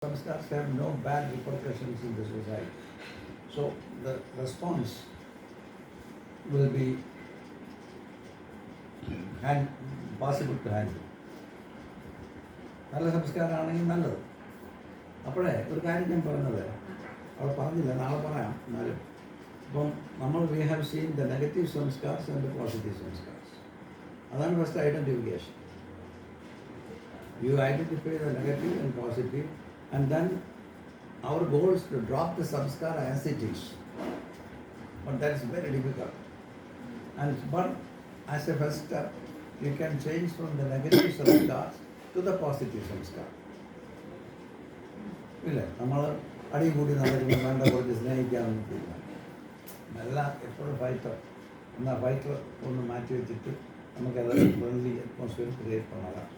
Samskars have no bad repercussions in the society. So the response will be possible to handle. നല്ല സംസ്കാരമാണെങ്കിൽ നല്ലത്. അപ്പോഴേ ഒരു കാര്യം ഞാൻ പറഞ്ഞത് അവിടെ പറഞ്ഞില്ല, നാളെ പറയാം. എന്നാലും ഇപ്പം we have seen the negative samskars and the positive samskars. അതാണ് first identification. You identify the negative and positive, and then our goal is to drop the samskara as it is. But that is very difficult. But as a first step, you can change from the negative samskars to the positive samskar. ഇല്ലേ, നമ്മൾ അടിയും കൂടി നടക്കുമ്പോൾ വേണ്ട കുറച്ച് സ്നേഹിക്കാമെന്ന് തീരുമാനം. എല്ലാം എപ്പോഴും ഫൈറ്റർ എന്നാൽ ഫൈറ്റർ ഒന്ന് മാറ്റി വെച്ചിട്ട് നമുക്കത് ഫ്രണ്ട്ലി അറ്റ്മോസ്ഫിയർ ക്രിയേറ്റ് പണാം.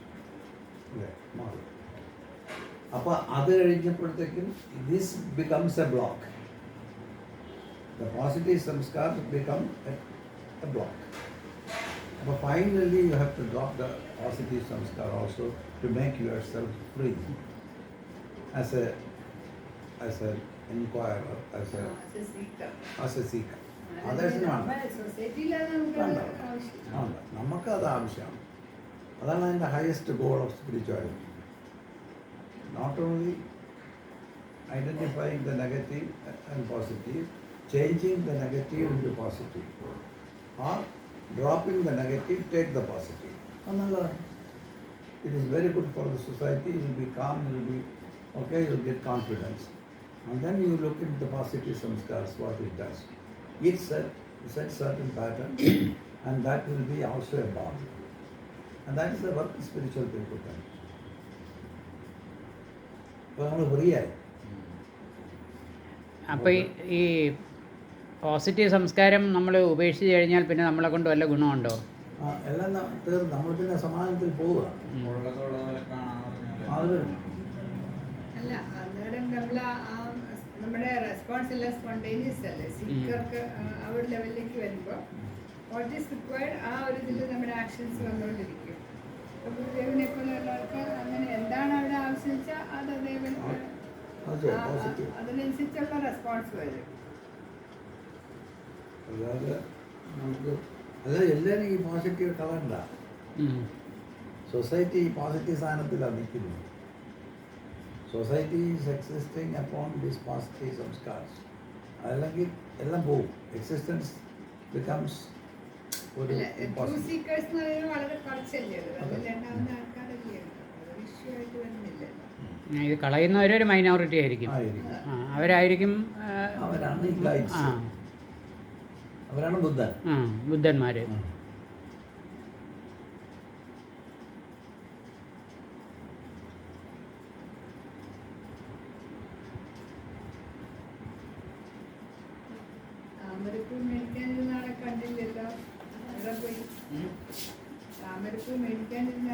അല്ലേ, മാറും. അപ്പോൾ അത് കഴിഞ്ഞപ്പോഴത്തേക്കും this becomes a block. The positive sanskar become a block. അപ്പോൾ finally you have to drop the positive sanskar also to make yourself free as a enquirer, as a seeker. അതേഴ്സിന് വേണ്ട, നമുക്കത് ആവശ്യമാണ്. അതാണ് അതിൻ്റെ highest goal of spirituality. Not only identifying the negative and positive, changing the negative into positive, or dropping the negative, take the positive. It is very good for the society. You will be calm, you will be okay, you will get confidence. And then you look into the positive samskars, what it does. It sets certain pattern, and that will be also a bond. And that is the work of spiritual people can. അപ്പോൾ ഈ positive സംസ്കാരം നമ്മൾ ഉപേക്ഷിച്ച് കഴിഞ്ഞാൽ പിന്നെ നമ്മളെ കൊണ്ട് വല്ല ഗുണമുണ്ടോ? എല്ലാം തീർന്നു, നമ്മൾ പിന്നെ സമാധാനത്തിൽ പോവുക. അല്ല, അന്നേരം നമ്മുടെ റെസ്പോൺസ് എല്ലാം സ്പോണ്ടേനിയസ് അല്ലേ. സീക്കർക്ക് ആ ഒരു ലെവലിലേക്ക് വരുമ്പോൾ വാട്ട് ഈസ് റിക്വയർഡ് ആ ഒരു ഇതിൽ നമ്മുടെ ആക്ഷൻസ് വന്നുകൊണ്ടിരിക്കും. ഗുരുദേവനെ പോലെയുള്ളവർക്ക് അങ്ങനെ എന്താണ് അവിടെ ആവശ്യം വെച്ചാൽ അത് അതേപോലെ അതിനനുസരിച്ചുള്ള റെസ്പോൺസ് വരും. അല്ലാതെ എല്ലാവരും ഈ പോസിറ്റീവ് കളണ്ട. സൊസൈറ്റി ഈ പോസിറ്റീവ് സ്ഥാനത്തിലാണ് നിൽക്കുന്നത്. Society is existing upon this positive sanskars. അല്ലെങ്കിൽ എല്ലാം പോവും. എക്സിസ്റ്റൻസ് ബിക്കംസ് ഒരു ഇത് കളയുന്നവരൊരു മൈനോറിറ്റി ആയിരിക്കും. അവരായിരിക്കും, അവരാണ് ബുദ്ധന്മാര്. കണ്ടില്ലല്ലോ, അവിടെ പോയി താമരപ്പൂ മേടിക്കാനിരുന്ന